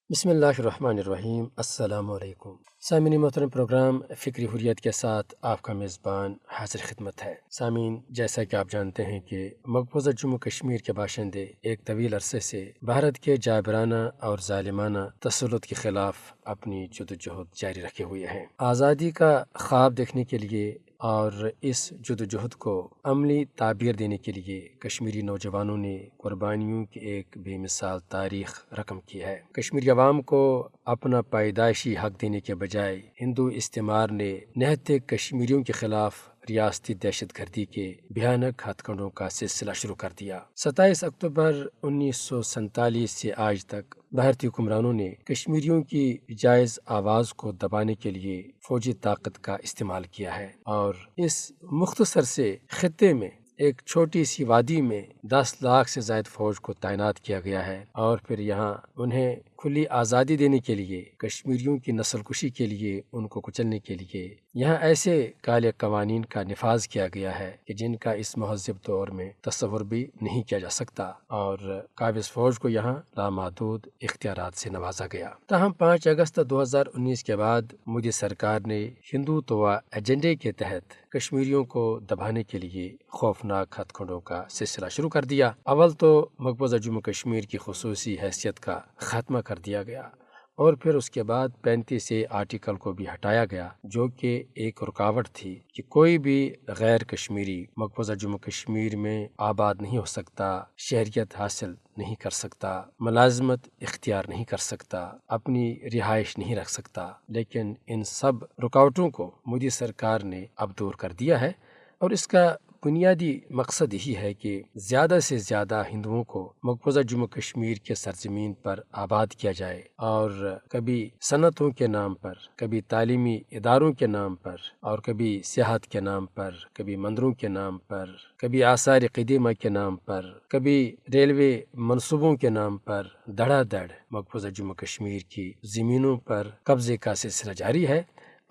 بسم اللہ الرحمن الرحیم۔ السلام علیکم سامعین محترم، پروگرام فکری حریت کے ساتھ آپ کا میزبان حاضر خدمت ہے۔ سامعین، جیسا کہ آپ جانتے ہیں کہ مقبوضہ جموں کشمیر کے باشندے ایک طویل عرصے سے بھارت کے جابرانہ اور ظالمانہ تسلط کے خلاف اپنی جدوجہد جاری رکھے ہوئے ہیں۔ آزادی کا خواب دیکھنے کے لیے اور اس جدوجہد کو عملی تعبیر دینے کے لیے کشمیری نوجوانوں نے قربانیوں کی ایک بے مثال تاریخ رقم کی ہے۔ کشمیری عوام کو اپنا پیدائشی حق دینے کے بجائے ہندو استعمار نے نہتے کشمیریوں کے خلاف ریاستی دہشت گردی کے بھیانک ہتھ کنڈوں کا سلسلہ شروع کر دیا۔ 27 اکتوبر 1947 سے آج تک بھارتی حکمرانوں نے کشمیریوں کی جائز آواز کو دبانے کے لیے فوجی طاقت کا استعمال کیا ہے، اور اس مختصر سے خطے میں ایک چھوٹی سی وادی میں 10 لاکھ سے زائد فوج کو تعینات کیا گیا ہے، اور پھر یہاں انہیں کھلی آزادی دینے کے لیے، کشمیریوں کی نسل کشی کے لیے، ان کو کچلنے کے لیے یہاں ایسے کالے قوانین کا نفاذ کیا گیا ہے کہ جن کا اس مہذب دور میں تصور بھی نہیں کیا جا سکتا، اور قابض فوج کو یہاں لامحدود اختیارات سے نوازا گیا۔ تاہم 5 اگست 2019 کے بعد مودی سرکار نے ہندوتوا ایجنڈے کے تحت کشمیریوں کو دبانے کے لیے خوفناک ہتھ کنڈوں کا سلسلہ شروع کر دیا۔ اول تو مقبوضہ جموں کشمیر کی خصوصی حیثیت کا خاتمہ کر دیا گیا، اور پھر اس کے بعد 35 آرٹیکل کو بھی ہٹایا گیا، جو کہ ایک رکاوٹ تھی کہ کوئی بھی غیر کشمیری مقبوضہ جموں کشمیر میں آباد نہیں ہو سکتا، شہریت حاصل نہیں کر سکتا، ملازمت اختیار نہیں کر سکتا، اپنی رہائش نہیں رکھ سکتا۔ لیکن ان سب رکاوٹوں کو مودی سرکار نے اب دور کر دیا ہے، اور اس کا بنیادی مقصد یہی ہے کہ زیادہ سے زیادہ ہندوؤں کو مقبوضہ جموں کشمیر کے سرزمین پر آباد کیا جائے، اور کبھی صنعتوں کے نام پر، کبھی تعلیمی اداروں کے نام پر، اور کبھی سیاحت کے نام پر، کبھی مندروں کے نام پر، کبھی آثار قدیمہ کے نام پر، کبھی ریلوے منصوبوں کے نام پر دھڑا دھڑ مقبوضہ جموں کشمیر کی زمینوں پر قبضے کا سلسلہ جاری ہے،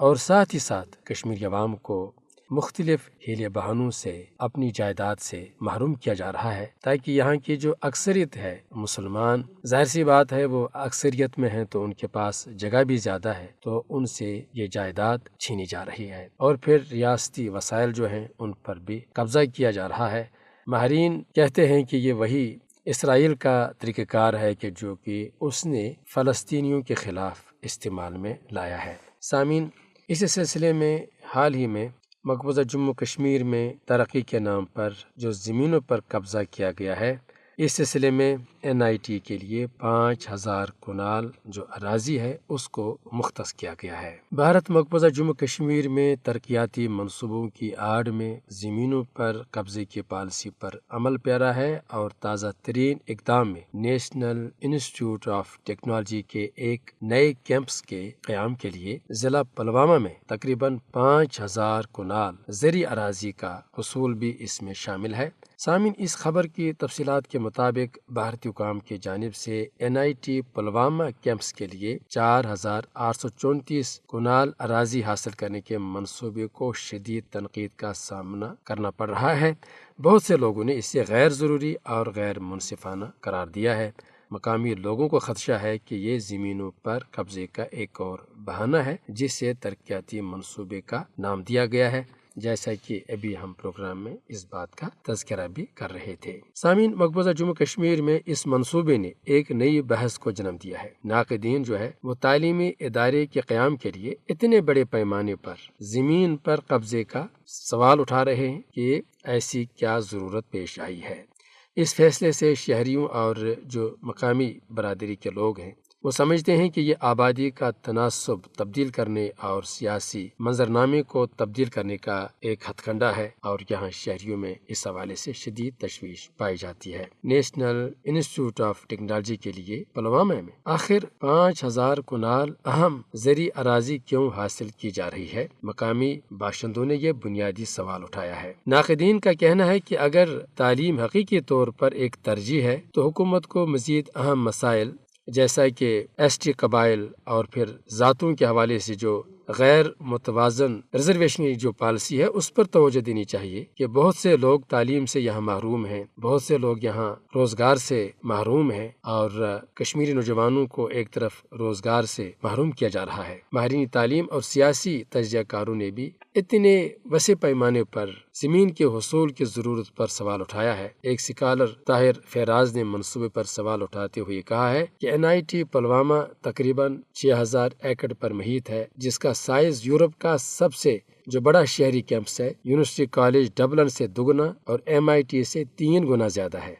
اور ساتھ ہی ساتھ کشمیری عوام کو مختلف ہیلے بہانوں سے اپنی جائیداد سے محروم کیا جا رہا ہے، تاکہ یہاں کی جو اکثریت ہے مسلمان، ظاہر سی بات ہے وہ اکثریت میں ہیں تو ان کے پاس جگہ بھی زیادہ ہے، تو ان سے یہ جائیداد چھینی جا رہی ہے، اور پھر ریاستی وسائل جو ہیں ان پر بھی قبضہ کیا جا رہا ہے۔ ماہرین کہتے ہیں کہ یہ وہی اسرائیل کا طریقہ کار ہے کہ جو کہ اس نے فلسطینیوں کے خلاف استعمال میں لایا ہے۔ سامعین، اس سلسلے میں حال ہی میں مقبوضہ جموں کشمیر میں ترقی کے نام پر جو زمینوں پر قبضہ کیا گیا ہے، اس سلسلے میں NIT کے لیے 5000 کنال جو اراضی ہے اس کو مختص کیا گیا ہے۔ بھارت مقبوضہ جموں کشمیر میں ترقیاتی منصوبوں کی آڑ میں زمینوں پر قبضے کی پالیسی پر عمل پیرا ہے، اور تازہ ترین اقدام میں نیشنل انسٹیٹیوٹ آف ٹیکنالوجی کے ایک نئے کیمپس کے قیام کے لیے ضلع پلوامہ میں تقریباً 5000 کنال زرعی اراضی کا حصول بھی اس میں شامل ہے۔ سامعین، اس خبر کی تفصیلات کے مطابق بھارتی حکام کی جانب سے NIT پلوامہ کیمپس کے لیے 4834 کنال اراضی حاصل کرنے کے منصوبے کو شدید تنقید کا سامنا کرنا پڑ رہا ہے۔ بہت سے لوگوں نے اسے غیر ضروری اور غیر منصفانہ قرار دیا ہے۔ مقامی لوگوں کو خدشہ ہے کہ یہ زمینوں پر قبضے کا ایک اور بہانہ ہے جسے ترقیاتی منصوبے کا نام دیا گیا ہے، جیسا کہ ابھی ہم پروگرام میں اس بات کا تذکرہ بھی کر رہے تھے۔ سامعین، مقبوضہ جموں کشمیر میں اس منصوبے نے ایک نئی بحث کو جنم دیا ہے۔ ناقدین جو ہے وہ تعلیمی ادارے کے قیام کے لیے اتنے بڑے پیمانے پر زمین پر قبضے کا سوال اٹھا رہے ہیں کہ ایسی کیا ضرورت پیش آئی ہے۔ اس فیصلے سے شہریوں اور جو مقامی برادری کے لوگ ہیں وہ سمجھتے ہیں کہ یہ آبادی کا تناسب تبدیل کرنے اور سیاسی منظرنامے کو تبدیل کرنے کا ایک ہتھ کنڈا ہے، اور یہاں شہریوں میں اس حوالے سے شدید تشویش پائی جاتی ہے۔ نیشنل انسٹیٹیوٹ آف ٹیکنالوجی کے لیے پلوامہ میں آخر 5000 کنال اہم زرعی اراضی کیوں حاصل کی جا رہی ہے؟ مقامی باشندوں نے یہ بنیادی سوال اٹھایا ہے۔ ناقدین کا کہنا ہے کہ اگر تعلیم حقیقی طور پر ایک ترجیح ہے تو حکومت کو مزید اہم مسائل جیسا کہ ST قبائل اور پھر ذاتوں کے حوالے سے جو غیر متوازن ریزرویشن کی جو پالیسی ہے اس پر توجہ دینی چاہیے کہ بہت سے لوگ تعلیم سے یہاں محروم ہیں، بہت سے لوگ یہاں روزگار سے محروم ہیں، اور کشمیری نوجوانوں کو ایک طرف روزگار سے محروم کیا جا رہا ہے۔ ماہرین تعلیم اور سیاسی تجزیہ کاروں نے بھی اتنے وسیع پیمانے پر زمین کے حصول کی ضرورت پر سوال اٹھایا ہے۔ ایک سکالر طاہر فیراز نے منصوبے پر سوال اٹھاتے ہوئے کہا ہے کہ NIT پلوامہ تقریباً 6000 ایکڑ پر محیط ہے، جس کا سائز یورپ کا سب سے جو بڑا شہری کیمپس ہے۔ یونیورسٹی کالج ڈبلن سے 2 گنا اور MIT سے 3 گنا زیادہ ہے۔